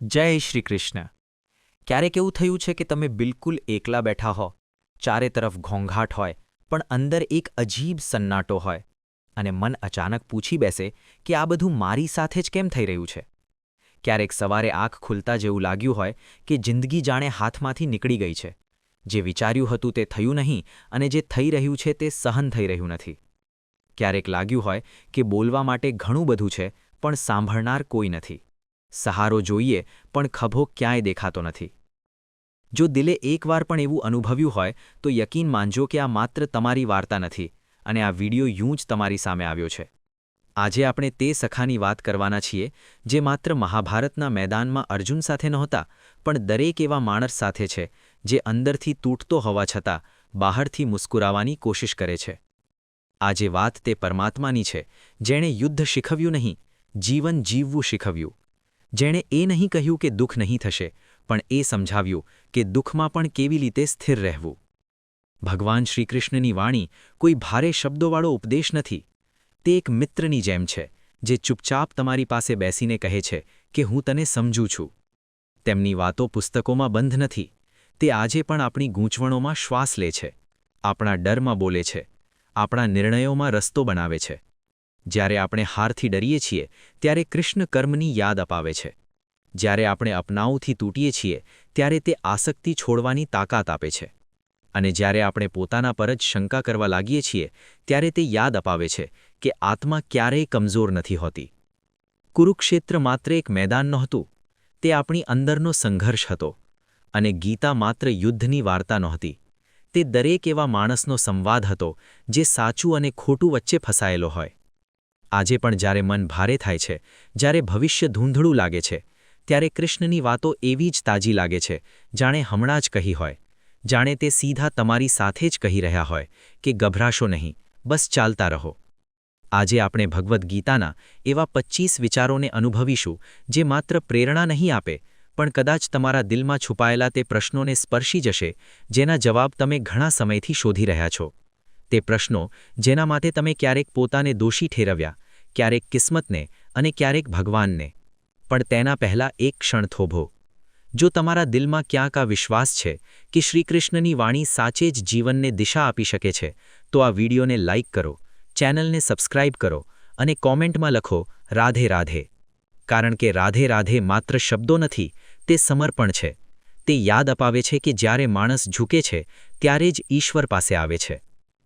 જય શ્રી કૃષ્ણ. ક્યારેક એવું થયું છે કે તમે બિલકુલ એકલા બેઠા હો, ચારે તરફ ઘોંઘાટ હોય, પણ અંદર એક અજીબ સન્નાટો હોય અને મન અચાનક પૂછી બેસે કે આ બધું મારી સાથે જ કેમ થઈ રહ્યું છે? ક્યારેક સવારે આંખ ખુલતા જેવું લાગ્યું હોય કે જિંદગી જાણે હાથમાંથી નીકળી ગઈ છે. જે વિચાર્યું હતું તે થયું નહીં અને જે થઈ રહ્યું છે તે સહન થઈ રહ્યું નથી. ક્યારેક લાગ્યું હોય કે બોલવા માટે ઘણું બધું છે પણ સાંભળનાર કોઈ નથી. સહારો જોઈએ પણ ખભો ક્યાંય દેખાતો નથી. જો દિલે એકવાર પણ એવું અનુભવ્યું હોય તો યકીન માનજો કે આ માત્ર તમારી વાર્તા નથી અને આ વિડિયો યું જ તમારી સામે આવ્યો છે. આજે આપણે તે સખાની વાત કરવાના છીએ જે માત્ર મહાભારતના મેદાનમાં અર્જુન સાથે નહોતા પણ દરેક એવા માણસ સાથે છે જે અંદરથી તૂટતો હોવા છતાં બહારથી મુસ્કુરાવાની કોશિશ કરે છે. આજે વાત તે પરમાત્માની છે જેણે યુદ્ધ શીખવ્યું નહીં, જીવન જીવવું શીખવ્યું. જેણે એ નહીં કહ્યું કે દુઃખ નહીં થશે, પણ એ સમજાવ્યું કે દુઃખમાં પણ કેવી રીતે સ્થિર રહેવું. ભગવાન શ્રીકૃષ્ણની વાણી કોઈ ભારે શબ્દોવાળો ઉપદેશ નથી. તે એક મિત્રની જેમ છે જે ચૂપચાપ તમારી પાસે બેસીને કહે છે કે હું તને સમજું છું. તેમની વાતો પુસ્તકોમાં બંધ નથી. તે આજે પણ આપણી ગૂંચવણોમાં શ્વાસ લે છે, આપણા ડરમાં બોલે છે, આપણા નિર્ણયોમાં રસ્તો બનાવે છે. જ્યારે આપણે હારથી ડરીએ છીએ ત્યારે કૃષ્ણ કર્મની યાદ અપાવે છે. જ્યારે આપણે અપનાવથી તૂટીએ છીએ ત્યારે તે આસક્તિ છોડવાની તાકાત આપે છે. અને જ્યારે આપણે પોતાના પર જ શંકા કરવા લાગીએ છીએ ત્યારે તે યાદ અપાવે છે કે આત્મા ક્યારેય કમજોર નથી હોતી. કુરુક્ષેત્ર માત્ર એક મેદાન નહોતું, તે આપણી અંદરનો સંઘર્ષ હતો. અને ગીતા માત્ર યુદ્ધની વાર્તા નહોતી, તે દરેક એવા માણસનો સંવાદ હતો જે સાચું અને ખોટું વચ્ચે ફસાયેલો હોય. આજે પણ જ્યારે મન ભારે થાય છે, જ્યારે ભવિષ્ય ધૂંધળું લાગે છે, ત્યારે કૃષ્ણની વાતો એવી જ તાજી લાગે છે જાણે હમણાં જ કહી હોય. જાણે તે સીધા તમારી સાથે જ કહી રહ્યા હોય કે ગભરાશો નહીં, બસ ચાલતા રહો. આજે આપણે ભગવદ્ ગીતાના એવા 25 વિચારોને અનુભવીશું જે માત્ર પ્રેરણા નહીં આપે પણ કદાચ તમારા દિલમાં છુપાયેલા તે પ્રશ્નોને સ્પર્શી જશે જેના જવાબ તમે ઘણા સમયથી શોધી રહ્યા છો. તે પ્રશ્નો જેના માટે તમે ક્યારેક પોતાને દોષી ઠેરવ્યા, ક્યારેક કિસ્મતને અને ક્યારેક ભગવાનને. પણ તેના પહેલાં એક ક્ષણ થોભો. જો તમારા દિલમાં ક્યાંક આ વિશ્વાસ છે કે શ્રીકૃષ્ણની વાણી સાચે જ જીવનને દિશા આપી શકે છે, તો આ વિડીયોને લાઇક કરો, ચેનલને સબસ્ક્રાઇબ કરો અને કોમેન્ટમાં લખો રાધે રાધે. કારણ કે રાધે રાધે માત્ર શબ્દો નથી, તે સમર્પણ છે. તે યાદ અપાવે છે કે જ્યારે માણસ ઝૂકે છે ત્યારે જ ઈશ્વર પાસે આવે છે.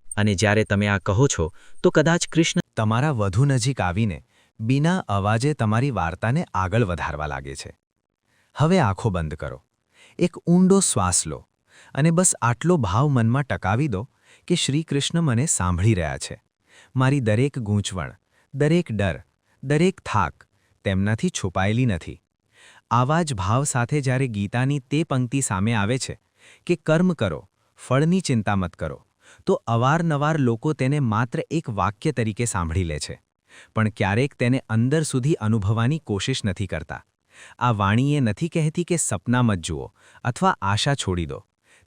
અને જ્યારે તમે આ કહો છો તો કદાચ કૃષ્ણ તમારા વધુ નજીક આવીને બિના અવાજે તમારી વાર્તાને આગળ વધારવા લાગે છે. હવે આંખો બંધ કરો, એક ઊંડો શ્વાસ લો અને બસ આટલો ભાવ મનમાં ટકાવી દો કે શ્રીકૃષ્ણ મને સાંભળી રહ્યા છે. મારી દરેક ગૂંચવણ, દરેક ડર, દરેક થાક તેમનાથી છુપાયેલી નથી. આવા જ ભાવ સાથે જ્યારે ગીતાની તે પંક્તિ સામે આવે છે કે કર્મ કરો, ફળની ચિંતા મત કરો, તો અવારનવાર લોકો તેને માત્ર એક વાક્ય તરીકે સાંભળી લે છે, પણ ક્યારેક તેને અંદર સુધી અનુભવવાની કોશિશ નથી કરતા. આ વાણી એ નથી કહેતી કે સપના મત જુઓ અથવા આશા છોડી દો.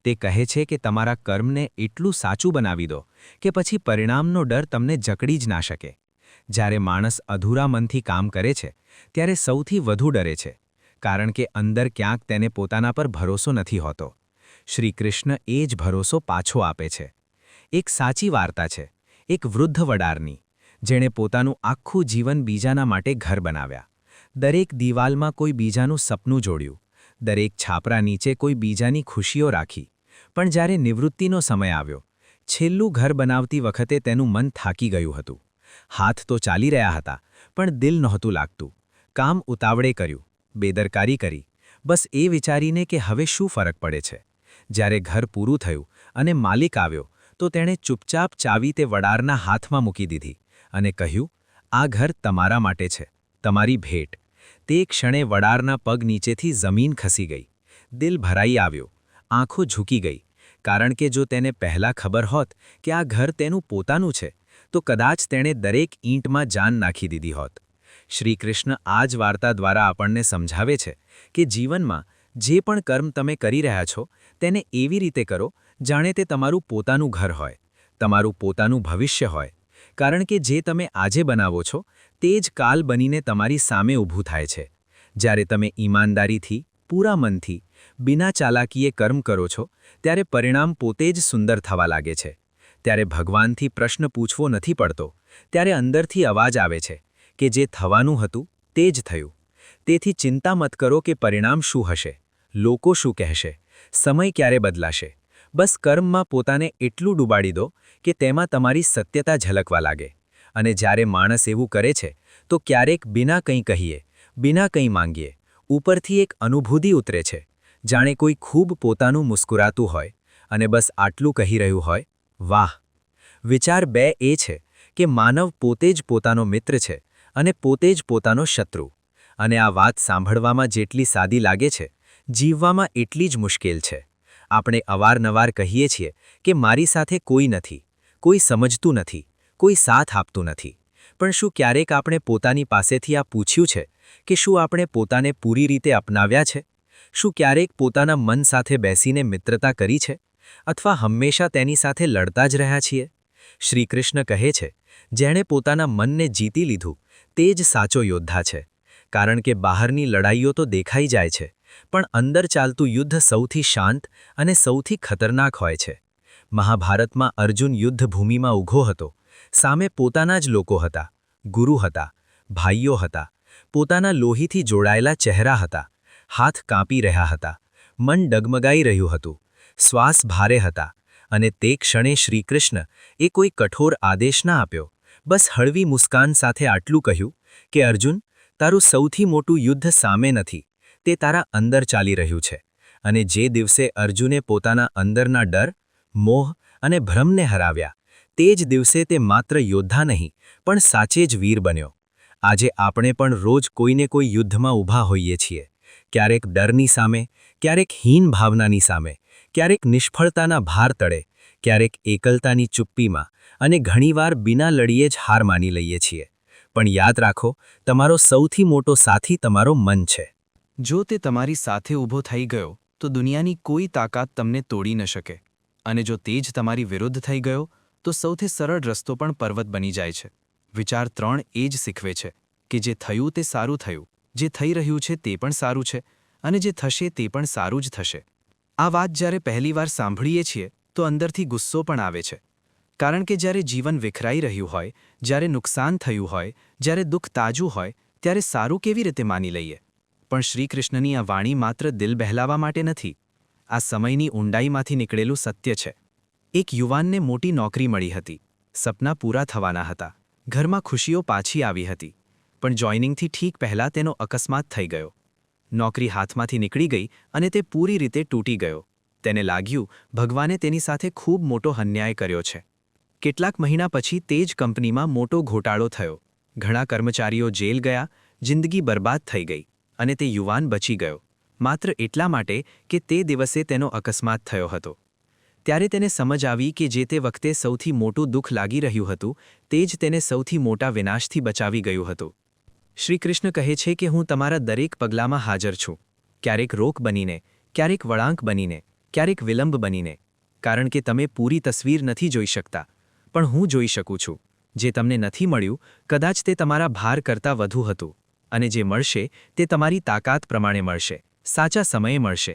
તે કહે છે કે તમારા કર્મને એટલું સાચું બનાવી દો કે પછી પરિણામનો ડર તમને જકડી જ ના શકે. જ્યારે માણસ અધૂરા મનથી કામ કરે છે ત્યારે સૌથી વધુ ડરે છે, કારણ કે અંદર ક્યાંક તેને પોતાના પર ભરોસો નથી હોતો. શ્રીકૃષ્ણ એ જ ભરોસો પાછો આપે છે. એક સાચી વાર્તા છે એક વૃદ્ધ વડારની, જેણે પોતાનું આખું જીવન બીજાના માટે ઘર બનાવ્યા. દરેક દિવાલમાં કોઈ બીજાનું સપનું જોડ્યું, દરેક છાપરા નીચે કોઈ બીજાની ખુશીઓ રાખી. પણ જ્યારે નિવૃત્તિનો સમય આવ્યો, છેલ્લું ઘર બનાવતી વખતે તેનું મન થાકી ગયું હતું. હાથ તો ચાલી રહ્યા હતા પણ દિલ નહોતું લાગતું. કામ ઉતાવળે કર્યું, બેદરકારી કરી, બસ એ વિચારીને કે હવે શું ફરક પડે છે. જ્યારે ઘર પૂરું થયું અને માલિક આવ્યો તો તેણે ચૂપચાપ ચાવી તે વડારના હાથમાં મૂકી દીધી અને કહ્યું, આ ઘર તમારા માટે છે, તમારી ભેટ. તે ક્ષણે વડારના પગ નીચેથી જમીન ખસી ગઈ. દિલ ભરાઈ આવ્યો, આંખો ઝૂકી ગઈ, કારણ કે જો તેને પહેલાં ખબર હોત કે આ ઘર તેનું પોતાનું છે તો કદાચ તેણે દરેક ઈંટમાં જાન નાખી દીધી હોત. શ્રીકૃષ્ણ આ જ વાર્તા દ્વારા આપણને સમજાવે છે કે જીવનમાં જે પણ કર્મ તમે કરી રહ્યા છો તેને એવી રીતે કરો જાણે તે તમારું પોતાનું ઘર હોય, તમારું પોતાનું ભવિષ્ય હોય. કારણ કે જે તમે આજે બનાવો છો તે જ કાલ બનીને તમારી સામે ઊભું થાય છે. જ્યારે તમે ઈમાનદારીથી પૂરા મનથી બિના ચાલાકીએ કર્મ કરો છો ત્યારે પરિણામ પોતે જ સુંદર થવા લાગે છે. ત્યારે ભગવાનથી પ્રશ્ન પૂછવો નથી પડતો, ત્યારે અંદરથી અવાજ આવે છે કે જે થવાનું હતું તે જ થયું. તેથી ચિંતા મત કરો કે પરિણામ શું હશે, લોકો શું કહેશે, સમય ક્યારે બદલાશે. બસ કર્મમાં પોતાને એટલું ડૂબાડી દો કે તેમાં તમારી સત્યતા ઝલકવા લાગે. અને જ્યારે માણસ એવું કરે છે તો ક્યારેક બિના કંઈ કહીએ, બિના કંઈ માંગીએ, ઉપરથી એક અનુભૂતિ ઉતરે છે, જાણે કોઈ ખૂબ પોતાનું મુસ્કુરાતું હોય અને બસ આટલું કહી રહ્યું હોય, વાહ. વિચાર 2 એ છે કે માનવ પોતે જ પોતાનો મિત્ર છે અને પોતે જ પોતાનો શત્રુ. અને આ વાત સાંભળવામાં જેટલી સાદી લાગે છે, જીવવામાં એટલી જ મુશ્કેલ છે. આપણે અવારનવાર કહીએ છીએ કે મારી સાથે કોઈ નથી, કોઈ સમજતું નથી, કોઈ સાથ આપતું નથી. પણ શું ક્યારેક આપણે પોતાની પાસેથી આ પૂછ્યું છે કે શું આપણે પોતાને પૂરી રીતે અપનાવ્યા છે? શું ક્યારેક પોતાના મન સાથે બેસીને મિત્રતા કરી છે? અથવા હંમેશા તેની સાથે લડતા જ રહ્યા છીએ? શ્રી કૃષ્ણ કહે છે, જેણે પોતાના મનને જીતી લીધું તે જ સાચો યોદ્ધા છે. કારણ કે બહારની લડાઈઓ તો દેખાઈ જાય છે, પણ અંદર ચાલતું યુદ્ધ સૌથી શાંત અને સૌથી ખતરનાક હોય છે. મહાભારતમાં અર્જુન યુદ્ધભૂમિમાં ઊભો હતો. સામે પોતાના જ લોકો હતા, ગુરુ હતા, ભાઈઓ હતા, પોતાના લોહીથી જોડાયેલા ચહેરા હતા. હાથ કાંપી રહ્યા હતા, મન ડગમગાઈ રહ્યું હતું, શ્વાસ ભારે હતા. અને તે ક્ષણે શ્રીકૃષ્ણ એ કોઈ કઠોર આદેશ ના આપ્યો, બસ હળવી મુસ્કાન સાથે આટલું કહ્યું કે અર્જુન, તારું સૌથી મોટું યુદ્ધ સામે નથી, તે તારા અંદર ચાલી રહ્યું છે. અને જે દિવસે અર્જુને પોતાના અંદરના ડર, મોહ અને ભ્રમને હરાવ્યા, તે જ દિવસે તે માત્ર યોદ્ધા નહીં પણ સાચે જ વીર બન્યો. આજે આપણે પણ રોજ કોઈને કોઈ યુદ્ધમાં ઊભા હોઈએ છીએ. ક્યારેક ડરની સામે, ક્યારેક હીન ભાવનાની સામે, ક્યારેક નિષ્ફળતાના ભાર તળે, ક્યારેક એકલતાની ચુપ્પીમાં અને ઘણીવાર બિના લડીએ જ હાર માની લઈએ છીએ. પણ યાદ રાખો, તમારો સૌથી મોટો સાથી તમારો મન છે. જો તે તમારી સાથે ઊભો થઈ ગયો તો દુનિયાની કોઈ તાકાત તમને તોડી ન શકે. અને જો તે જ તમારી વિરુદ્ધ થઈ ગયો તો સૌથી સરળ રસ્તો પણ પર્વત બની જાય છે. વિચાર 3 એ જ શીખવે છે કે જે થયું તે સારું થયું, જે થઈ રહ્યું છે તે પણ સારું છે, અને જે થશે તે પણ સારું જ થશે. આ વાત જ્યારે પહેલીવાર સાંભળીએ છીએ તો અંદરથી ગુસ્સો પણ આવે છે. કારણ કે જ્યારે જીવન વિખરાઈ રહ્યું હોય, જ્યારે નુકસાન થયું હોય, જ્યારે દુઃખ તાજું હોય, ત્યારે સારું કેવી રીતે માની લઈએ? પણ શ્રીકૃષ્ણની આ વાણી માત્ર દિલ બહેલાવા માટે નથી. આ સમયની ઊંડાઈમાંથી નીકળેલું સત્ય છે. એક યુવાનને મોટી નોકરી મળી હતી, સપના પૂરા થવાના હતા, ઘરમાં ખુશીઓ પાછી આવી હતી. પણ જોઈનિંગથી ઠીક પહેલાં તેનો અકસ્માત થઈ ગયો. નોકરી હાથમાંથી નીકળી ગઈ અને તે પૂરી રીતે તૂટી ગયો. તેને લાગ્યું ભગવાને તેની સાથે ખૂબ મોટો અન્યાય કર્યો છે. કેટલાક મહિના પછી તે જ કંપનીમાં મોટો ઘોટાળો થયો. ઘણા કર્મચારીઓ જેલ ગયા, જિંદગી બરબાદ થઈ ગઈ. અને તે યુવાન બચી ગયો, માત્ર એટલા માટે કે તે દિવસે તેનો અકસ્માત થયો હતો. ત્યારે તેને સમજ આવી કે જે તે વખતે સૌથી મોટું દુઃખ લાગી રહ્યું હતું તે જ તેને સૌથી મોટા વિનાશથી બચાવી ગયું હતું. શ્રીકૃષ્ણ કહે છે કે હું તમારા દરેક પગલામાં હાજર છું, ક્યારેક રોક બનીને, ક્યારેક વળાંક બનીને, ક્યારેક વિલંબ બનીને. કારણ કે તમે પૂરી તસવીર નથી જોઈ શકતા, પણ હું જોઈ શકું છું. જે તમને નથી મળ્યું કદાચ તે તમારા ભાર કરતાં વધુ હતું, અને જે મળશે તે તમારી તાકાત પ્રમાણે મળશે, સાચા સમયે મળશે.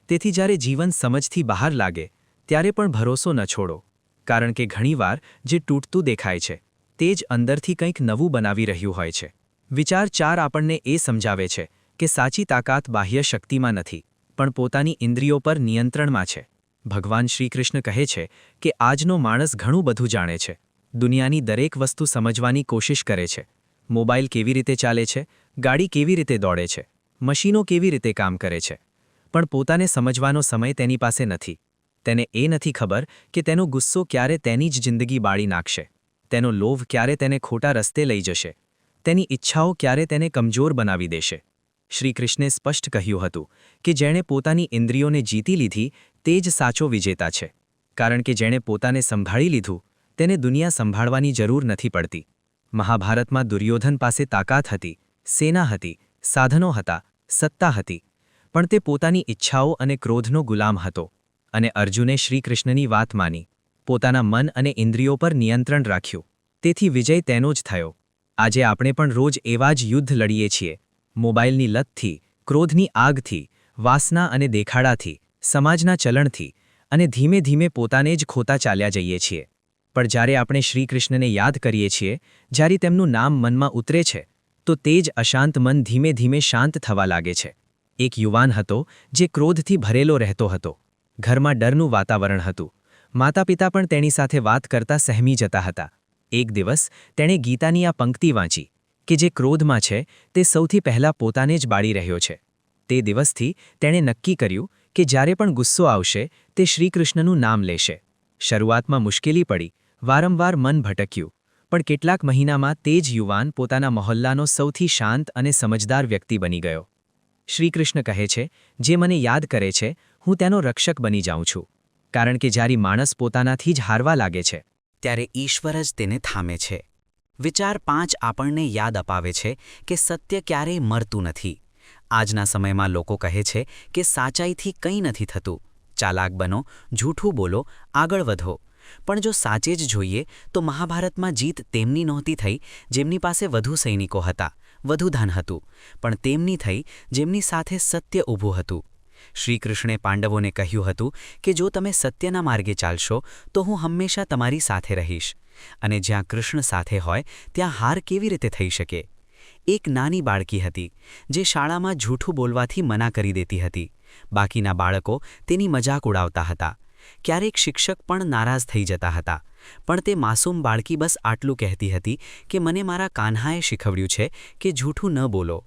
તેથી જ્યારે જીવન સમજથી બહાર લાગે ત્યારે પણ ભરોસો ન છોડો. કારણ કે ઘણીવાર જે તૂટતું દેખાય છે તે જ અંદરથી કંઈક નવું બનાવી રહ્યું હોય છે. વિચાર 4 આપણને એ સમજાવે છે કે સાચી તાકાત બાહ્ય શક્તિમાં નથી, પણ પોતાની ઇન્દ્રિયો પર નિયંત્રણમાં છે. ભગવાન શ્રીકૃષ્ણ કહે છે કે આજનો માણસ ઘણું બધું જાણે છે, દુનિયાની દરેક વસ્તુ સમજવાની કોશિશ કરે છે. મોબાઈલ કેવી રીતે ચાલે છે, ગાડી કેવી રીતે દોડે છે, મશીનો કેવી રીતે કામ કરે છે, પણ પોતાને સમજવાનો સમય તેની પાસે નથી. તેને એ નથી ખબર કે તેનો ગુસ્સો ક્યારે તેની જ જિંદગી બાળી નાખશે, તેનો લોભ ક્યારે તેને ખોટા રસ્તે લઈ જશે, તેની ઈચ્છાઓ ક્યારે તેને કમજોર બનાવી દેશે. શ્રીકૃષ્ણે સ્પષ્ટ કહ્યું હતું કે જેણે પોતાની ઇન્દ્રિયોને જીતી લીધી તે જ સાચો વિજેતા છે. કારણ કે જેણે પોતાને સંભાળી લીધું તેને દુનિયા સંભાળવાની જરૂર નથી પડતી. મહાભારતમાં દુર્યોધન પાસે તાકાત હતી, સેના હતી, સાધનો હતા, સત્તા હતી, પણ તે પોતાની ઈચ્છાઓ અને ક્રોધનો ગુલામ હતો. અને અર્જુને શ્રીકૃષ્ણની વાત માની, પોતાના મન અને ઇન્દ્રિયો પર નિયંત્રણ રાખ્યું. તેથી વિજય તેનો જ થયો. આજે આપણે પણ રોજ એવા જ યુદ્ધ લડીએ છીએ. મોબાઈલની લતથી, ક્રોધની આગથી, વાસના અને દેખાડાથી, સમાજના ચલણથી અને ધીમે ધીમે પોતાને જ ખોતા ચાલ્યા જઈએ છીએ. પણ જ્યારે આપણે શ્રીકૃષ્ણને યાદ કરીએ છીએ, જ્યારે તેમનું નામ મનમાં ઉતરે છે, તો તે જ અશાંત મન ધીમે ધીમે શાંત થવા લાગે છે. એક યુવાન હતો જે ક્રોધથી ભરેલો રહેતો હતો. ઘરમાં ડરનું વાતાવરણ હતું. માતાપિતા પણ તેની સાથે વાત કરતા સહેમી જતા હતા. એક દિવસ તેણે ગીતાની આ પંક્તિ વાંચી કે જે ક્રોધમાં છે તે સૌથી પહેલાં પોતાને જ બાળી રહ્યો છે. તે દિવસથી તેણે નક્કી કર્યું કે જ્યારે પણ ગુસ્સો આવશે તે શ્રીકૃષ્ણનું નામ લેશે. શરૂઆતમાં મુશ્કેલી પડી, વારંવાર મન ભટક્યું, પણ કેટલાક મહિનામાં તે જ યુવાન પોતાના મહોલ્લાનો સૌથી શાંત અને સમજદાર વ્યક્તિ બની ગયો. શ્રીકૃષ્ણ કહે છે, જે મને યાદ કરે છે, હું તેનો રક્ષક બની જાઉં છું. કારણ કે જ્યારે માણસ પોતાનાથી જ હારવા લાગે છે, ત્યારે ઈશ્વર જ તેને થામે છે. વિચાર 5 આપણને યાદ અપાવે છે કે સત્ય ક્યારેય મરતું નથી. આજના સમયમાં લોકો કહે છે કે સાચાઈથી કંઈ નથી થતું. ચાલાક બનો, જૂઠું બોલો, આગળ વધો. પણ જો સાચે જ જોઈએ તો મહાભારતમાં જીત તેમની નહોતી થઈ જેમની પાસે વધુ સૈનિકો હતા, વધુ ધન હતું, પણ તેમની થઈ જેમની સાથે સત્ય ઊભું હતું. શ્રીકૃષ્ણે પાંડવોને કહ્યું હતું કે જો તમે સત્યના માર્ગે ચાલશો તો હું હંમેશા તમારી સાથે રહીશ. અને જ્યાં કૃષ્ણ સાથે હોય ત્યાં હાર કેવી રીતે થઈ શકે? એક નાની બાળકી હતી જે શાળામાં જૂઠું બોલવાથી મના કરી દેતી હતી. બાકીના બાળકો તેની મજાક ઉડાવતા હતા. ક્યારેક શિક્ષક પણ નારાજ થઈ જતા હતા. પણ તે માસૂમ બાળકી બસ આટલું કહેતી હતી કે મને મારા કાન્હાએ શીખવ્યું છે કે જૂઠું ન બોલો.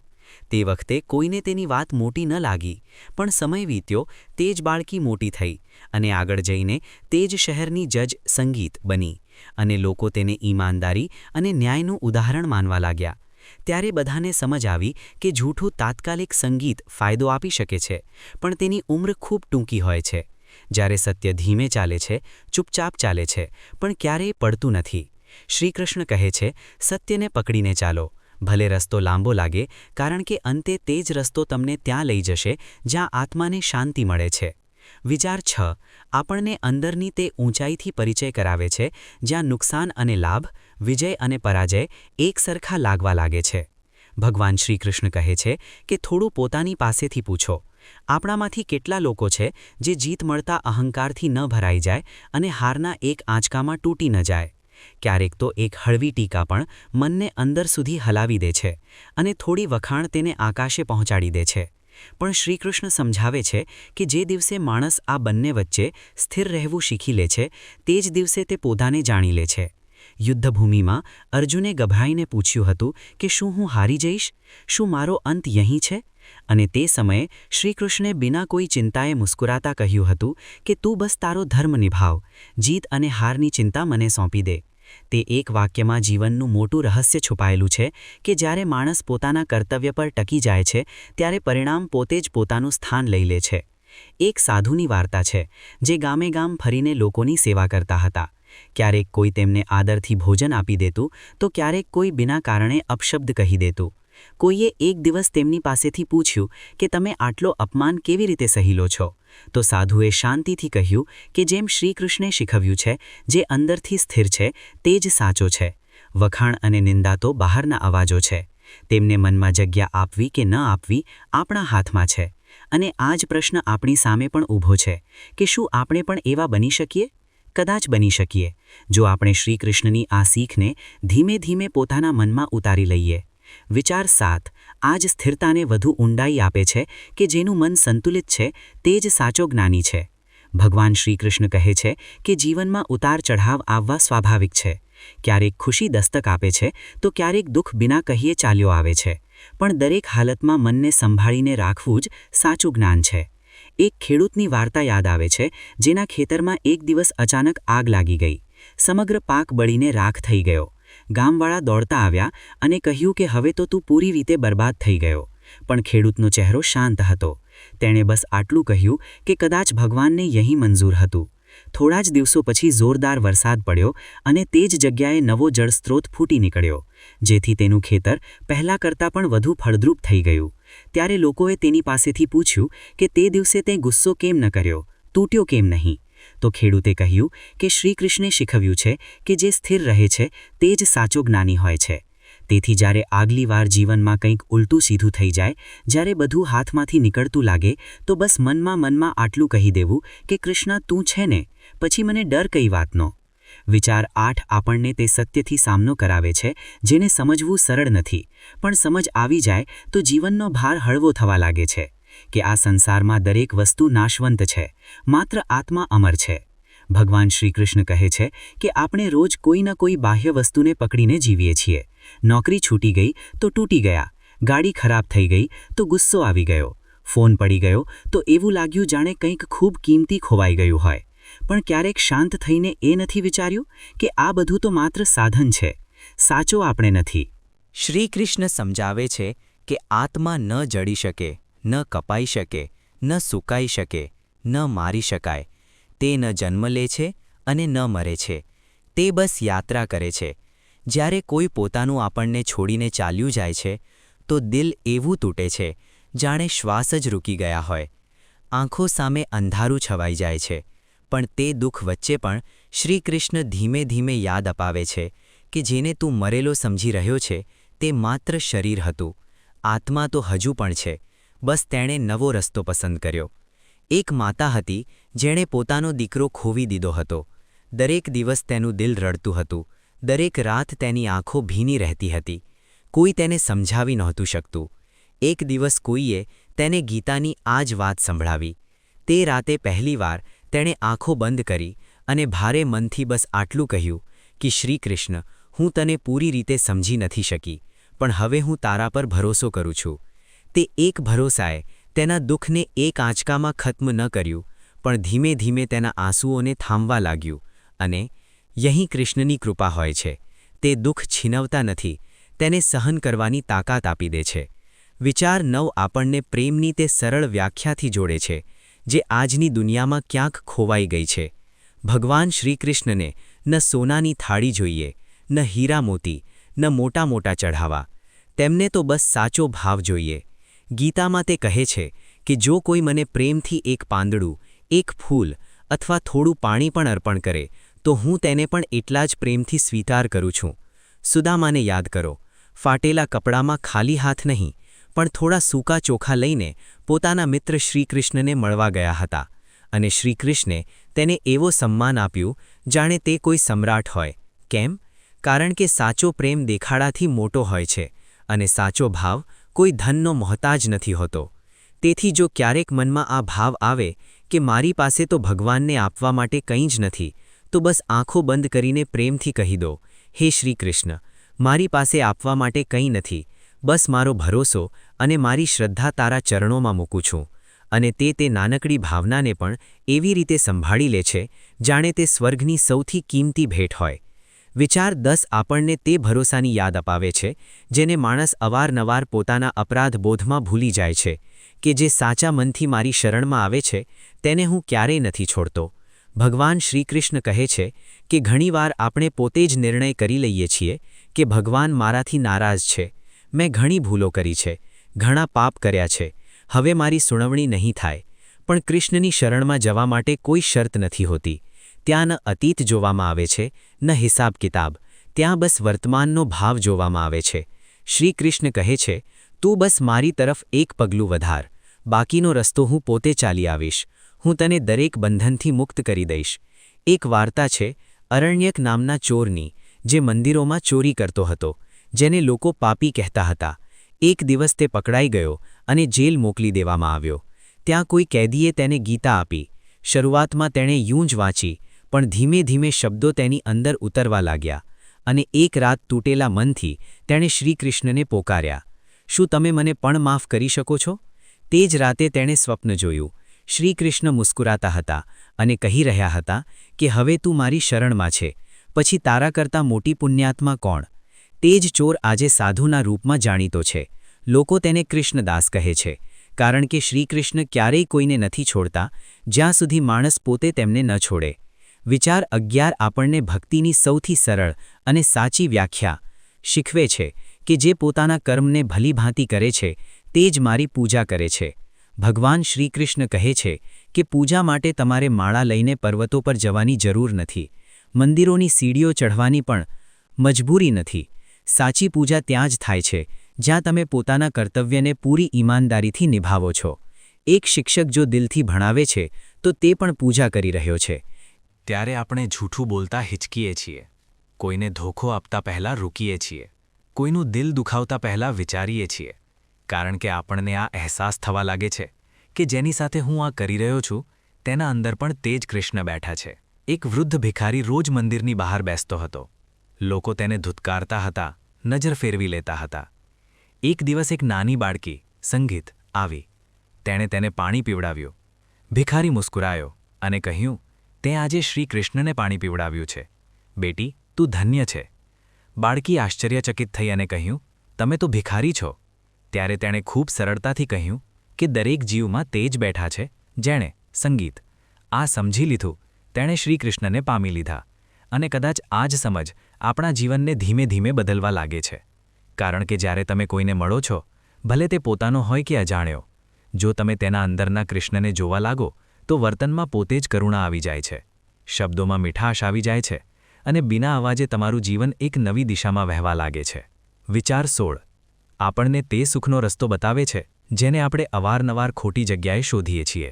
તે વખતે કોઈને તેની વાત મોટી ન લાગી, પણ સમય વીત્યો, તે જ બાળકી મોટી થઈ અને આગળ જઈને તે જ શહેરની જજ સંગીત બની અને લોકો તેને ઈમાનદારી અને ન્યાયનું ઉદાહરણ માનવા લાગ્યા. ત્યારે બધાને સમજ આવી કે જૂઠું તાત્કાલિક સંગીત ફાયદો આપી શકે છે, પણ તેની ઉંમર ખૂબ ટૂંકી હોય છે. જ્યારે સત્ય ધીમે ચાલે છે, ચૂપચાપ ચાલે છે, પણ ક્યારેય પડતું નથી. શ્રીકૃષ્ણ કહે છે, સત્યને પકડીને ચાલો. ભલે રસ્તો લાંબો લાગે, કારણ કે અંતે તે જ રસ્તો તમને ત્યાં લઈ જશે જ્યાં આત્માને શાંતિ મળે છે. વિચાર 6 આપણને અંદરની તે ઊંચાઈથી પરિચય કરાવે છે જ્યાં નુકસાન અને લાભ, વિજય અને પરાજય એક સરખા લાગવા લાગે છે. ભગવાન શ્રીકૃષ્ણ કહે છે કે થોડું પોતાની પાસેથી પૂછો. આપણામાંથી કેટલા લોકો છે જે જીત મળતા અહંકારથી ન ભરાઈ જાય અને હારના એક આંચકામાં તૂટી ન જાય? ક્યારેક તો એક હળવી ટીકા પણ મનને અંદર સુધી હલાવી દે છે અને થોડી વખાણ તેને આકાશે પહોંચાડી દે છે. પણ શ્રીકૃષ્ણ સમજાવે છે કે જે દિવસે માણસ આ બંને વચ્ચે સ્થિર રહેવું શીખી લે છે, તે જ દિવસે તે પોતાને જાણી લે છે. યુદ્ધભૂમિમાં અર્જુને ગભરાઈને પૂછ્યું હતું કે શું હું હારી જઈશ? શું મારો અંત અહીં છે? અને તે સમયે શ્રીકૃષ્ણે બિના કોઈ ચિંતાએ મુસ્કુરાતા કહ્યું હતું કે તું બસ તારો ધર્મ નિભાવ, જીત અને હારની ચિંતા મને સોંપી દે. તે એક વાક્યમાં જીવનનું મોટું રહસ્ય છુપાયેલું છે કે જ્યારે માણસ પોતાના કર્તવ્ય પર ટકી જાય છે ત્યારે પરિણામ પોતે જ પોતાનું સ્થાન લઈ લે છે. એક સાધુની વાર્તા છે જે ગામે ગામ ફરીને લોકોની સેવા કરતા હતા. ક્યારેક કોઈ તેમને આદરથી ભોજન આપી દેતું, તો ક્યારેક કોઈ બિના કારણે અપશબ્દ કહી દેતું. કોઈએ એક દિવસ તેમની પાસેથી પૂછ્યું કે તમે આટલો અપમાન કેવી રીતે સહી લો છો? તો સાધુએ શાંતિથી કહ્યું કે જેમ શ્રીકૃષ્ણે શીખવ્યું છે, જે અંદરથી સ્થિર છે તે જ સાચો છે. વખાણ અને નિંદા તો બહારના અવાજો છે. તેમને મનમાં જગ્યા આપવી કે ન આપવી આપણા હાથમાં છે. અને આ જ પ્રશ્ન આપણી સામે પણ ઊભો છે કે શું આપણે પણ એવા બની શકીએ? કદાચ બની શકીએ, જો આપણે શ્રીકૃષ્ણની આ શીખને ધીમે ધીમે પોતાના મનમાં ઉતારી લઈએ. વિચાર 7 આ જ સ્થિરતાને વધુ ઊંડાઈ આપે છે કે જેનું મન સંતુલિત છે તે જ સાચો જ્ઞાની છે. ભગવાન શ્રીકૃષ્ણ કહે છે કે જીવનમાં ઉતાર ચઢાવ આવવા સ્વાભાવિક છે. ક્યારેક ખુશી દસ્તક આપે છે તો ક્યારેક દુઃખ બિના કહીએ ચાલ્યો આવે છે. પણ દરેક હાલતમાં મનને સંભાળીને રાખવું જ સાચું જ્ઞાન છે. એક ખેડૂતની વાર્તા યાદ આવે છે જેના ખેતરમાં એક દિવસ અચાનક આગ લાગી ગઈ. સમગ્ર પાક બળીને રાખ થઈ ગયો. ગામવાળા દોડતા આવ્યા અને કહ્યું કે હવે તો તું પૂરી રીતે બરબાદ થઈ ગયો. પણ ખેડૂતનો ચહેરો શાંત હતો. તેણે બસ આટલું કહ્યું કે કદાચ ભગવાનને યહીં મંજૂર હતું. થોડા જ દિવસો પછી જોરદાર વરસાદ પડ્યો અને તે જ જગ્યાએ નવો જળસ્ત્રોત ફૂટી નીકળ્યો, જેથી તેનું ખેતર પહેલાં કરતાં પણ વધુ ફળદ્રુપ થઈ ગયું. ત્યારે લોકોએ તેની પાસેથી પૂછ્યું કે તે દિવસે તે ગુસ્સો કેમ ન કર્યો, તૂટ્યો કેમ નહીં? તો ખેડૂતે કહ્યું કે શ્રીકૃષ્ણે શીખવ્યું છે કે જે સ્થિર રહે છે તે જ સાચો જ્ઞાની હોય છે. તેથી જ્યારે આગલી વાર જીવનમાં કંઈક ઉલટું સીધું થઈ જાય, જ્યારે બધું હાથમાંથી નીકળતું લાગે, તો બસ મનમાં આટલું કહી દેવું કે કૃષ્ણ તું છે ને, પછી મને ડર કઈ વાતનો. વિચાર 8 આપણને તે સત્યથી સામનો કરાવે છે જેને સમજવું સરળ નથી, પણ સમજ આવી જાય તો જીવનનો ભાર હળવો થવા લાગે છે કે આ સંસારમાં દરેક વસ્તુ નાશવંત છે, માત્ર આત્મા અમર છે. ભગવાન શ્રી કૃષ્ણ કહે છે કે આપણે રોજ કોઈ ન કોઈ બાહ્ય વસ્તુને પકડીને જીવીએ છીએ. નોકરી છૂટી ગઈ તો તૂટી ગયા, ગાડી ખરાબ થઈ ગઈ તો ગુસ્સો આવી ગયો, ફોન પડી ગયો તો એવું લાગ્યું જાણે કંઈક ખૂબ કિંમતી ખોવાઈ ગયું હોય. પણ ક્યારેક શાંત થઈને એ નથી વિચાર્યું કે આ બધું તો માત્ર સાધન છે, સાચો આપણે નથી. શ્રી કૃષ્ણ સમજાવે છે કે આત્મા ન જડી શકે, ન કપાઈ શકે, ન સુકાઈ શકે, ન મારી શકાય. તે ન જન્મ લે છે અને ન મરે છે, તે બસ યાત્રા કરે છે. જ્યારે કોઈ પોતાનું આપણને છોડીને ચાલ્યું જાય છે તો દિલ એવું તૂટે છે જાણે શ્વાસ જ રૂકી ગયા હોય. આંખો સામે અંધારું છવાઈ જાય છે, પણ તે દુઃખ વચ્ચે પણ શ્રી કૃષ્ણ ધીમે ધીમે યાદ અપાવે છે કે જેને તું મરેલો સમજી રહ્યો છે તે માત્ર શરીર હતું, આત્મા તો હજુ પણ છે, બસ તેણે નવો રસ્તો પસંદ કર્યો. એક માતા હતી જેણે પોતાનો દીકરો ખોવી દીધો હતો. દરેક દિવસ તેનું દિલ રડતું હતું, દરેક રાત તેની આંખો ભીની રહેતી હતી. કોઈ તેને સમજાવી નહોતું શકતું. એક દિવસ કોઈએ તેને ગીતાની આ જ વાત સંભળાવી. તે રાતે પહેલીવાર તેણે આંખો બંધ કરી અને ભારે મનથી બસ આટલું કહ્યું કે શ્રી કૃષ્ણ, હું તને પૂરી રીતે સમજી નથી શકી, પણ હવે હું તારા પર ભરોસો કરું છું. તે એક ભરોસાએ તેના દુઃખને એક આંચકામાં ખત્મ ન કર્યું, પણ ધીમે ધીમે તેના આંસુઓને થાંભવા લાગ્યું. અને યહીં કૃષ્ણની કૃપા હોય છે. તે દુઃખ છીનવતા નથી, તેને સહન કરવાની તાકાત આપી દે છે. વિચાર 9 આપણને પ્રેમની તે સરળ વ્યાખ્યાથી જોડે છે જે આજની દુનિયામાં ક્યાંક ખોવાઈ ગઈ છે. ભગવાન શ્રી કૃષ્ણને ન સોનાની થાળી જોઈએ, ન હીરા મોતી, ન મોટા મોટા ચઢાવા. તેમને તો બસ સાચો ભાવ જોઈએ. ગીતામાં તે કહે છે કે જો કોઈ મને પ્રેમથી એક પાંદડું, એક ફૂલ અથવા થોડું પાણી પણ અર્પણ કરે તો હું તેને પણ એટલા જ પ્રેમથી સ્વીકાર કરું છું. સુદામાને યાદ કરો, ફાટેલા કપડામાં ખાલી હાથ નહીં, પણ થોડા સૂકા ચોખા લઈને પોતાના મિત્ર શ્રીકૃષ્ણને મળવા ગયા હતા, અને શ્રીકૃષ્ણે તેને એવો સન્માન આપ્યું જાણે તે કોઈ સમ્રાટ હોય. કેમ? કારણ કે સાચો પ્રેમ દેખાડાથી મોટો હોય છે અને સાચો ભાવ કોઈ ધનનો મોહતાજ નથી હોતો. તેથી જો ક્યારેક મનમાં આ ભાવ આવે કે મારી પાસે તો ભગવાનને આપવા માટે કંઈ જ નથી, તો બસ આંખો બંધ કરીને પ્રેમથી કહી દો, હે શ્રી કૃષ્ણ, મારી પાસે આપવા માટે કંઈ નથી, બસ મારો ભરોસો અને મારી શ્રદ્ધા તારા ચરણોમાં મૂકું છું. અને તે નાનકડી ભાવનાને પણ એવી રીતે સંભાળી લે છે જાણે તે સ્વર્ગની સૌથી કિંમતી ભેટ હોય. વિચાર 10 આપણને તે ભરોસાની યાદ અપાવે છે જેને માણસ અવારનવાર પોતાના અપરાધ બોધમાં ભૂલી જાય છે કે જે સાચા મનથી મારી શરણમાં આવે છે તેને હું ક્યારેય નથી છોડતો. ભગવાન શ્રીકૃષ્ણ કહે છે કે ઘણીવાર આપણે પોતે જ નિર્ણય કરી લઈએ છીએ કે ભગવાન મારાથી નારાજ છે, મેં ઘણી ભૂલો કરી છે, ઘણા પાપ કર્યા છે, હવે મારી સુનાવણી નહીં થાય. પણ કૃષ્ણની શરણમાં જવા માટે કોઈ શરત નથી હોતી. ત્યાં ન અતીત જોવામાં આવે છે, ન હિસાબ કિતાબ, ત્યાં બસ વર્તમાનનો ભાવ જોવામાં આવે છે. શ્રી કૃષ્ણ કહે છે, તું બસ મારી તરફ એક પગલું વધાર, બાકીનો રસ્તો હું પોતે ચાલી આવીશ, હું તને દરેક બંધનથી મુક્ત કરી દઈશ. એક વાર્તા છે અરણ્યક નામના ચોરની, જે મંદિરોમાં ચોરી કરતો હતો, જેને લોકો પાપી કહેતા હતા. એક દિવસ તે પકડાઈ ગયો અને જેલ મોકલી દેવામાં આવ્યો. ત્યાં કોઈ કેદીએ તેને ગીતા આપી. શરૂઆતમાં તેણે યું જ વાંચી, પણ ધીમે ધીમે શબ્દો તેની અંદર ઉતરવા લાગ્યા, અને એક રાત તૂટેલા મનથી તેણે શ્રીકૃષ્ણને પોકાર્યા, શું તમે મને પણ માફ કરી શકો છો? તે જ રાતે તેણે સ્વપ્ન જોયું. શ્રીકૃષ્ણ મુસ્કુરાતા હતા અને કહી રહ્યા હતા કે હવે તું મારી શરણમાં છે, પછી તારા કરતાં મોટી પુણ્યાત્મા કોણ? તે જ ચોર આજે સાધુના રૂપમાં જાણીતો છે. લોકો તેને કૃષ્ણદાસ કહે છે, કારણ કે શ્રીકૃષ્ણ ક્યારેય કોઈને નથી છોડતા જ્યાં સુધી માણસ પોતે તેમને ન છોડે. વિચાર 11 આપણને ભક્તિની સૌથી સરળ અને સાચી વ્યાખ્યા શીખવે છે કે જે પોતાના કર્મને ભલીભાંતિ કરે છે તે જ મારી પૂજા કરે છે. ભગવાન શ્રીકૃષ્ણ કહે છે કે પૂજા માટે તમારે માળા લઈને પર્વતો પર જવાની જરૂર નથી, મંદિરોની સીડીઓ ચઢવાની પણ મજબૂરી નથી. સાચી પૂજા ત્યાં જ થાય છે જ્યાં તમે પોતાના કર્તવ્યને પૂરી ઈમાનદારીથી નિભાવો છો. એક શિક્ષક જો દિલથી ભણાવે છે તો તે પણ પૂજા કરી રહ્યો છે. ત્યારે આપણે જૂઠું બોલતા હિચકીએ છીએ, કોઈને ધોખો આપતા પહેલાં રૂકીએ છીએ, કોઈનું દિલ દુખાવતા પહેલાં વિચારીએ છીએ, કારણ કે આપણને આ અહેસાસ થવા લાગે છે કે જેની સાથે હું આ કરી રહ્યો છું તેના અંદર પણ તે જ કૃષ્ણ બેઠા છે. એક વૃદ્ધ ભિખારી રોજ મંદિરની બહાર બેસતો હતો. લોકો તેને ધુતકારતા હતા, નજર ફેરવી લેતા હતા. એક દિવસ એક નાની બાળકી, સંગીત, આવી. તેણે તેને પાણી પીવડાવ્યું. ભિખારી મુસ્કુરાયો અને કહ્યું, તે આજે શ્રી કૃષ્ણને પાણી પીવડાવ્યું છે. બેટી, તું ધન્ય છે. બાળકી આશ્ચર્યચકિત થઈ અને કહ્યું, તમે તો ભિખારી છો. ત્યારે તેણે ખૂબ સરળતાથી કહ્યું કે દરેક જીવમાં તે જ બેઠા છે જેણે, સંગીત, આ સમજી લીધું તેણે શ્રીકૃષ્ણને પામી લીધા. અને કદાચ આ જ સમજ આપણા જીવનને ધીમે ધીમે બદલવા લાગે છે. કારણ કે જ્યારે તમે કોઈને મળો છો, ભલે તે પોતાનો હોય કે અજાણ્યો, જો તમે તેના અંદરના કૃષ્ણને જોવા લાગો તો વર્તનમાં પોતે જ કરુણા આવી જાય છે, શબ્દોમાં મીઠાશ આવી જાય છે અને બિના અવાજે તમારું જીવન એક નવી દિશામાં વહેવા લાગે છે. વિચાર 16 આપણને તે સુખનો રસ્તો બતાવે છે જેને આપણે અવારનવાર ખોટી જગ્યાએ શોધીએ છીએ,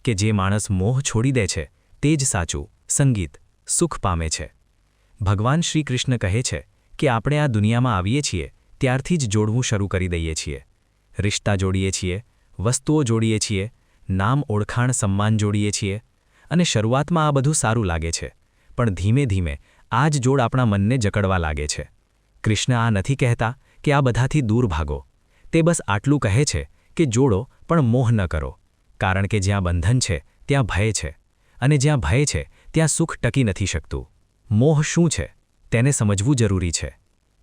કે જે માણસ મોહ છોડી દે છે તે જ સાચું, સંગીત, સુખ પામે છે. ભગવાન શ્રી કૃષ્ણ કહે છે કે આપણે આ દુનિયામાં આવીએ છીએ ત્યારથી જ જોડવું શરૂ કરી દઈએ છીએ. રિશ્તા જોડીએ છીએ, વસ્તુઓ જોડીએ છીએ, નામ, ઓળખાણ, સન્માન જોડીએ છીએ અને શરૂઆતમાં આ બધું સારું લાગે છે, પણ ધીમે ધીમે આ જ જોડ આપણા મનને જકડવા લાગે છે. કૃષ્ણ આ નથી કહેતા કે આ બધાથી દૂર ભાગો. તે બસ આટલું કહે છે કે જોડો પણ મોહ ન કરો, કારણ કે જ્યાં બંધન છે ત્યાં ભય છે અને જ્યાં ભય છે ત્યાં સુખ ટકી નથી શકતું. મોહ શું છે તેને સમજવું જરૂરી છે.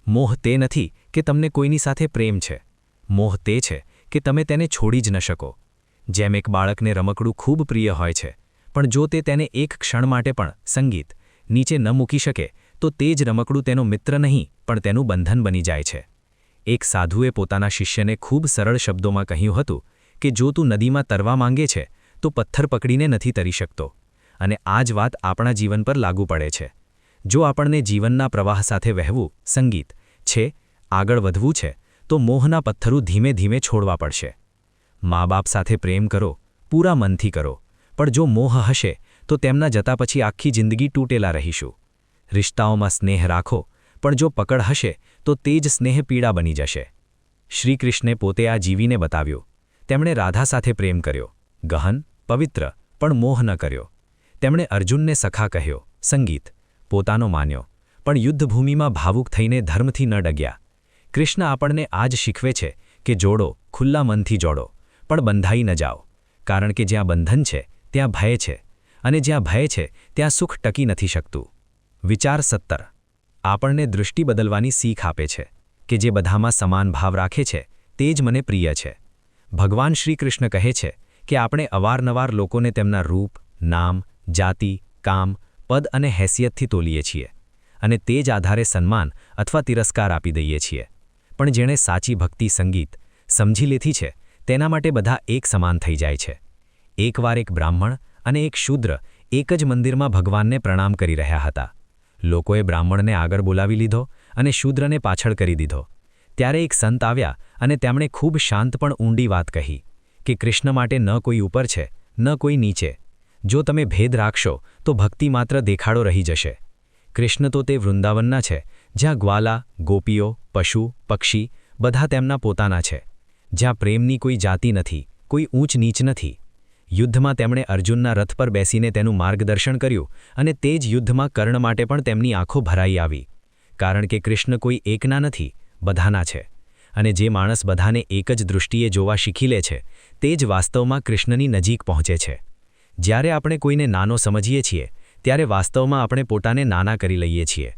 મોહ તે નથી કે તમને કોઈની સાથે પ્રેમ છે. મોહ તે છે કે તમે તેને છોડી જ ન શકો. જેમ એક બાળકને રમકડું ખૂબ પ્રિય હોય છે, પણ જો તે તેને એક ક્ષણ માટે પણ, સંગીત, નીચે ન મૂકી શકે તો તે જ રમકડું તેનો મિત્ર નહીં પણ તેનું બંધન બની જાય છે. એક સાધુએ પોતાના શિષ્યને ખૂબ સરળ શબ્દોમાં કહ્યું હતું કે જો તું નદીમાં તરવા માંગે છે તો પથ્થર પકડીને નથી તરી શકતો. અને આ જ વાત આપણા જીવન પર લાગુ પડે છે. જો આપણને જીવનના પ્રવાહ સાથે વહેવું, સંગીત, છે, આગળ વધવું છે તો મોહના પથ્થરું ધીમે ધીમે છોડવા પડશે. મા બાપ સાથે પ્રેમ કરો, પૂરા મનથી કરો, પણ જો મોહ હશે તો તેમના જતા પછી આખી જિંદગી તૂટેલા રહીશું. રિશ્તાઓમાં સ્નેહ રાખો, પણ જો પકડ હશે તો તે જ સ્નેહ પીડા બની જશે. શ્રીકૃષ્ણે પોતે આ જીવીને બતાવ્યું. તેમણે રાધા સાથે પ્રેમ કર્યો, ગહન, પવિત્ર, પણ મોહ ન કર્યો. તેમણે અર્જુનને સખા કહ્યો, સંગીત, પોતાનો માન્યો, પણ યુદ્ધભૂમિમાં ભાવુક થઈને ધર્મથી ન ડગ્યા. કૃષ્ણ આપણને આ જ શીખવે છે કે જોડો, ખુલ્લા મનથી જોડો, પણ બંધાઈ ન જાઓ, કારણ કે જ્યાં બંધન છે ત્યાં ભય છે અને જ્યાં ભય છે ત્યાં સુખ ટકી નથી શકતું. વિચાર 17 આપણને દૃષ્ટિ બદલવાની શીખ આપે છે કે જે બધામાં સમાન ભાવ રાખે છે તે જ મને પ્રિય છે. ભગવાન શ્રી કૃષ્ણ કહે છે કે આપણે અવારનવાર લોકોને તેમના રૂપ, નામ, જાતિ, કામ, પદ અને હેસિયતથી તોલીએ છીએ અને તે જ આધારે સન્માન અથવા તિરસ્કાર આપી દઈએ છીએ. પણ જેણે સાચી ભક્તિ, સંગીત, સમજી લેતી છે તેના માટે બધા એક સમાન થઈ જાય છે. એકવાર એક બ્રાહ્મણ અને એક શૂદ્ર એક જ મંદિરમાં ભગવાનને પ્રણામ કરી રહ્યા હતા. લોકોએ બ્રાહ્મણને આગળ બોલાવી લીધો અને શૂદ્રને પાછળ કરી દીધો. ત્યારે એક સંત આવ્યા અને તેમણે ખૂબ શાંત પણ ઊંડી વાત કહી કે કૃષ્ણ માટે ન કોઈ ઉપર છે, ન કોઈ નીચે. જો તમે ભેદ રાખશો તો ભક્તિ માત્ર દેખાડો રહી જશે. કૃષ્ણ તો તે વૃંદાવનના છે જ્યાં ગ્વાલા, ગોપીઓ, પશુ, પક્ષી બધા તેમના પોતાના છે, જ્યાં પ્રેમની કોઈ જાતિ નથી, કોઈ ઊંચ નીચ નથી. યુદ્ધમાં તેમણે અર્જુનના રથ પર બેસીને તેનું માર્ગદર્શન કર્યું અને તે જ યુદ્ધમાં કર્ણ માટે પણ તેમની આંખો ભરાઈ આવી. કારણ કે કૃષ્ણ કોઈ એકના નથી, બધાના છે. અને જે માણસ બધાને એક જ દૃષ્ટિએ જોવા શીખી લે છે તે જ વાસ્તવમાં કૃષ્ણની નજીક પહોંચે છે. જ્યારે આપણે કોઈને નાનો સમજીએ છીએ ત્યારે વાસ્તવમાં આપણે પોતાને નાના કરી લઈએ છીએ.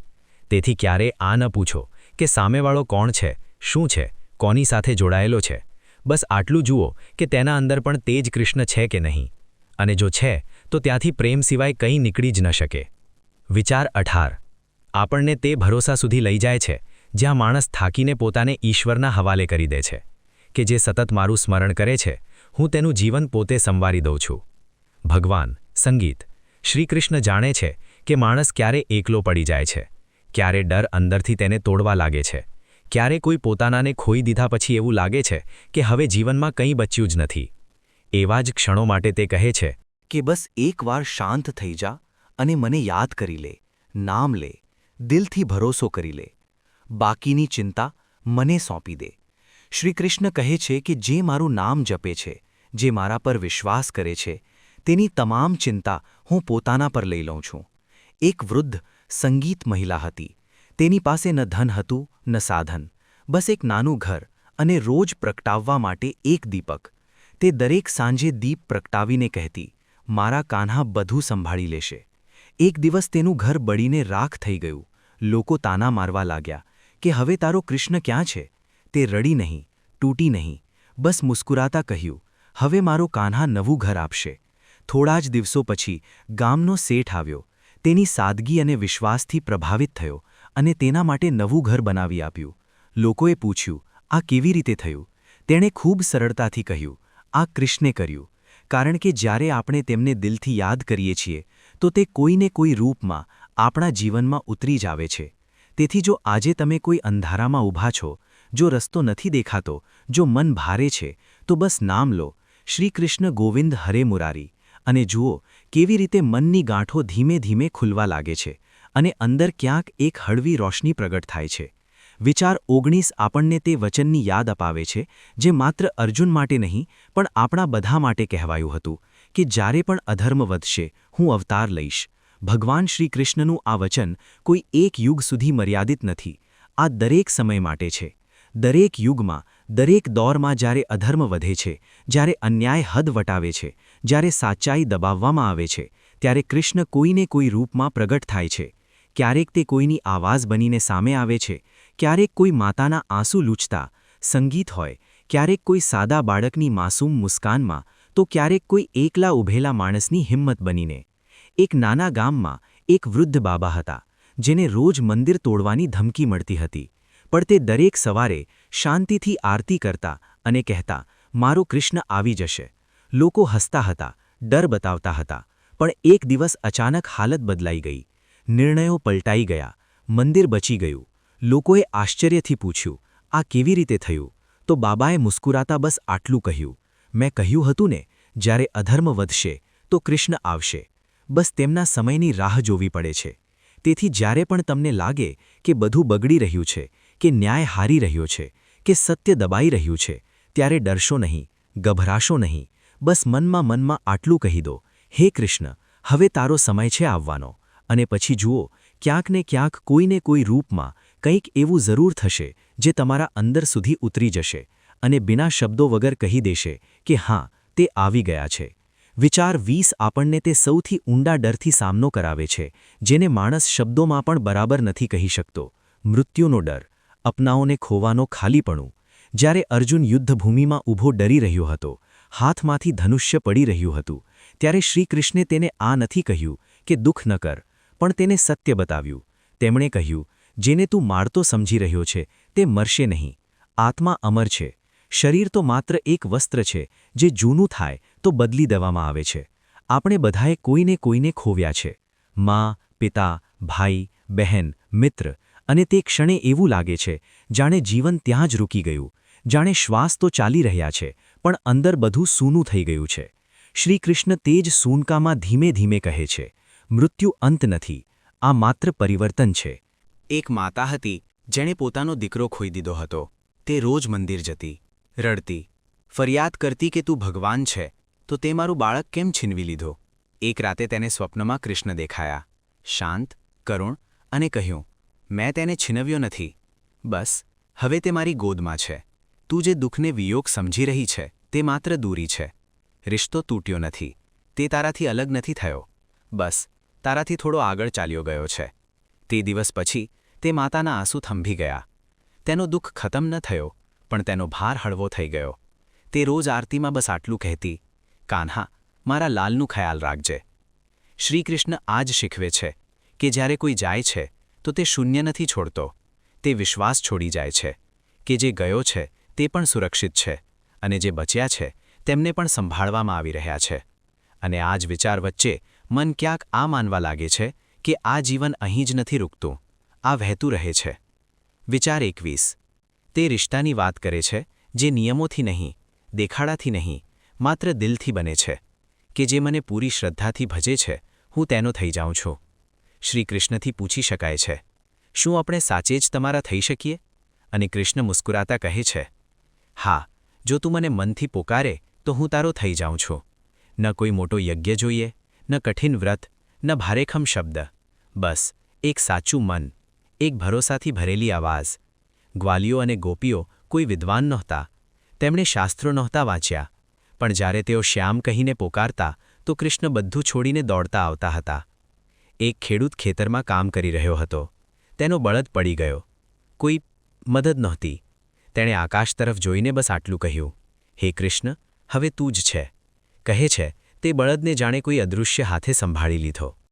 તેથી ક્યારે આ ન પૂછો કે સામેવાળો કોણ છે, શું છે, કોની સાથે જોડાયેલો છે. બસ આટલું જુઓ કે તેના અંદર પણ તે જ કૃષ્ણ છે કે નહીં, અને જો છે તો ત્યાંથી પ્રેમ સિવાય કંઈ નીકળી જ ન શકે. વિચાર 18 આપણને તે ભરોસા સુધી લઈ જાય છે જ્યાં માણસ થાકીને પોતાને ઈશ્વરના હવાલે કરી દે છે કે જે સતત મારું સ્મરણ કરે છે, હું તેનું જીવન પોતે સંવારી દઉં છું. ભગવાન, સંગીત, શ્રીકૃષ્ણ જાણે છે કે માણસ ક્યારે એકલો પડી જાય છે, ક્યારે ડર અંદરથી તેને તોડવા લાગે છે, ક્યારે કોઈ પોતાનાને ખોઈ દીધા પછી એવું લાગે છે કે હવે જીવનમાં કંઈ બચ્યું જ નથી. એવા જ ક્ષણો માટે તે કહે છે કે બસ એકવાર શાંત થઈ જા અને મને યાદ કરી લે, નામ લે, દિલથી ભરોસો કરી લે. બાકીની ચિંતા મને સોંપી દે. શ્રીકૃષ્ણ કહે છે કે જે મારું નામ જપે છે, જે મારા પર વિશ્વાસ કરે છે, તેની તમામ ચિંતા હું પોતાના પર લઈ લઉં છું. એક વૃદ્ધ સંગીત મહિલા હતી. તેની પાસે ન ધન હતું ન સાધન, બસ એક નાનું ઘર અને રોજ પ્રગટાવવા માટે એક દીપક. તે દરેક સાંજે દીપ પ્રગટાવીને કહેતી, મારા કાન્હા બધું સંભાળી લેશે. એક દિવસ તેનું ઘર બળીને રાખ થઈ ગયું. લોકો તાના મારવા લાગ્યા કે હવે તારો કૃષ્ણ ક્યાં છે? તે રડી નહીં, તૂટી નહીં, બસ મુસ્કુરાતા કહ્યું, હવે મારો કાન્હા નવું ઘર આપશે. થોડા જ દિવસો પછી ગામનો શેઠ આવ્યો. તેની સાદગી અને વિશ્વાસથી પ્રભાવિત થયો અને તેના માટે નવું ઘર બનાવી આપ્યું. લોકોએ પૂછ્યું, આ કેવી રીતે થયું? તેણે ખૂબ સરળતાથી કહ્યું, આ કૃષ્ણે કર્યું. કારણ કે જ્યારે આપણે તેમને દિલથી યાદ કરીએ છીએ તો તે કોઈને કોઈ રૂપમાં આપણા જીવનમાં ઉતરી જ આવે છે. તેથી જો આજે તમે કોઈ અંધારામાં ઊભા છો, જો રસ્તો નથી દેખાતો, જો મન ભારે છે, તો બસ નામ લો, શ્રી કૃષ્ણ ગોવિંદ હરે મુરારી, અને જુઓ કેવી રીતે મનની ગાંઠો ધીમે ધીમે ખુલવા લાગે છે અને અંદર ક્યાંક એક હળવી રોશની પ્રગટ થાય છે. વિચાર 19 આપણને તે વચનની યાદ અપાવે છે જે માત્ર અર્જુન માટે નહીં પણ આપણા બધા માટે કહેવાયું હતું કે જ્યારે પણ અધર્મ વધશે હું અવતાર લઈશ. ભગવાન શ્રી કૃષ્ણનું આ વચન કોઈ એક યુગ સુધી મર્યાદિત નથી. આ દરેક સમય માટે છે. દરેક યુગમાં, દરેક દોરમાં જ્યારે અધર્મ વધે છે, જ્યારે અન્યાય હદ વટાવે છે, જ્યારે સાચાઈ દબાવવામાં આવે છે, ત્યારે કૃષ્ણ કોઈને કોઈ રૂપમાં પ્રગટ થાય છે. ક્યારેક તે કોઈની આવાજ બનીને સામે આવે છે, ક્યારેક કોઈ માતાના આંસુ લૂછતા સંગીત હોય, ક્યારેક કોઈ સાદા બાળકની માસૂમ મુસ્કાનમાં, તો ક્યારેક કોઈ એકલા ઊભેલા માણસની હિંમત બનીને. એક નાના ગામમાં એક વૃદ્ધ બાબા હતા જેને રોજ મંદિર તોડવાની ધમકી મળતી હતી, પણ તે દરેક સવારે શાંતિથી આરતી કરતા અને કહેતા, મારો કૃષ્ણ આવી જશે. લોકો હસતા હતા, ડર બતાવતા હતા, પણ એક દિવસ અચાનક હાલત બદલાઈ ગઈ. નિર્ણયો પલટાઈ ગયા, મંદિર બચી ગયું. લોકોએ આશ્ચર્યથી પૂછ્યું, આ કેવી રીતે થયું? તો બાબાએ મુસ્કુરાતા બસ આટલું કહ્યું, મેં કહ્યું હતું ને, જ્યારે અધર્મ વધશે તો કૃષ્ણ આવશે. બસ તેમના સમયની રાહ જોવી પડે છે. તેથી જ્યારે પણ તમને લાગે કે બધું બગડી રહ્યું છે, કે ન્યાય હારી રહ્યો છે, કે સત્ય દબાઈ રહ્યું છે, ત્યારે ડરશો નહીં, ગભરાશો નહીં. બસ મનમાં આટલું કહી દો, હે કૃષ્ણ, હવે તારો સમય છે આવવાનો. અને પછી જુઓ, ક્યાંક ને ક્યાંક કોઈને કોઈ રૂપમાં કંઈક એવું જરૂર થશે જે તમારા અંદર સુધી ઉતરી જશે અને બિના શબ્દો વગર કહી દેશે કે હા, તે આવી ગયા છે. વિચાર 20 આપણને તે સૌથી ઊંડા ડરથી સામનો કરાવે છે જેને માણસ શબ્દોમાં પણ બરાબર નથી કહી શકતો. મૃત્યુનો ડર, અપનાઓને ખોવાનો ખાલીપણું. જ્યારે અર્જુન યુદ્ધભૂમિમાં ઊભો ડરી રહ્યો હતો, હાથમાંથી ધનુષ્ય પડી રહ્યું હતું, ત્યારે શ્રીકૃષ્ણે તેને આ નથી કહ્યું કે દુઃખ ન કર, પણ તેને સત્ય બતાવ્યું. તેમણે કહ્યું, જેને તું મારતો સમજી રહ્યો છે તે મરશે નહીં. આત્મા અમર છે. શરીર તો માત્ર એક વસ્ત્ર છે જે જૂનું થાય તો બદલી દેવામાં આવે છે. આપણે બધાએ કોઈને ખોવ્યા છે, મા, પિતા, ભાઈ, બહેન, મિત્ર, અને તે ક્ષણે એવું લાગે છે જાણે જીવન ત્યાં જ રૂકી ગયું, જાણે શ્વાસ તો ચાલી રહ્યા છે પણ અંદર બધું સૂનું થઈ ગયું છે. શ્રીકૃષ્ણ તે જ સૂનકામાં ધીમે ધીમે કહે છે, મૃત્યુ અંત નથી, આ માત્ર પરિવર્તન છે. એક માતા હતી જેણે પોતાનો દીકરો ખોઈ દીધો હતો. તે રોજ મંદિર જતી, રડતી, ફરિયાદ કરતી કે તું ભગવાન છે તો તે મારું બાળક કેમ છીનવી લીધો? એક રાતે તેને સ્વપ્નમાં કૃષ્ણ દેખાયા, શાંત, કરુણ, અને કહ્યું, મેં તેને છીનવ્યો નથી, બસ હવે તે મારી ગોદમાં છે. તું જે દુઃખને વિયોગ સમજી રહી છે તે માત્ર દૂરી છે. રિશ્તો તૂટ્યો નથી, તે તારાથી અલગ નથી થયો, બસ તારાથી થોડો આગળ ચાલ્યો ગયો છે. તે દિવસ પછી તે માતાના આંસુ થંભી ગયા. તેનો દુઃખ ખતમ ન થયો પણ તેનો ભાર હળવો થઈ ગયો. તે રોજ આરતીમાં બસ આટલું કહેતી, કાન્હા, મારા લાલનું ખ્યાલ રાખજે. શ્રીકૃષ્ણ આજ શીખવે છે કે જ્યારે કોઈ જાય છે તો તે શૂન્ય નથી છોડતો, તે વિશ્વાસ છોડી જાય છે કે જે ગયો છે તે પણ સુરક્ષિત છે અને જે બચ્યા છે તેમને પણ સંભાળવામાં આવી રહ્યા છે. અને આ જ વિચાર વચ્ચે મન ક્યાંક આ માનવા લાગે છે કે આ જીવન અહીં જ નથી રૂકતું, આ વહેતું રહે છે. વિચાર 21. તે રિશ્તાની વાત કરે છે જે નિયમોથી નહીં, દેખાડાથી નહીં, માત્ર દિલથી બને છે, કે જે મને પૂરી શ્રદ્ધાથી ભજે છે, હું તેનો થઈ જાઉં છું. શ્રી કૃષ્ણથી પૂછી શકાય છે, શું આપણે સાચે જ તમારા થઈ શકીએ? અને કૃષ્ણ મુસ્કુરાતા કહે છે, હા, જો તું મને મનથી પોકારે તો હું તારો થઈ જાઉં છું. ન કોઈ મોટો યજ્ઞ જોઈએ, ન કઠિન વ્રત, ન ભારેખમ શબ્દ, બસ એક સાચું મન, એક ભરોસાથી ભરેલી આવાજ. ગ્વાલીઓ અને ગોપીઓ કોઈ વિદ્વાન નહોતા, તેમણે શાસ્ત્રો નહોતા વાંચ્યા, પણ જ્યારે તેઓ શ્યામ કહીને પોકારતા તો કૃષ્ણ બધું છોડીને દોડતા આવતા હતા. એક ખેડૂત ખેતરમાં કામ કરી રહ્યો હતો. તેનો બળદ પડી ગયો. કોઈ મદદ નહોતી. તેણે આકાશ તરફ જોઈને બસ આટલું કહ્યું, હે કૃષ્ણ, હવે તું જ છે. કહે છે તે બળદને જાણે કોઈ અદૃશ્ય હાથે સંભાળી લીધો.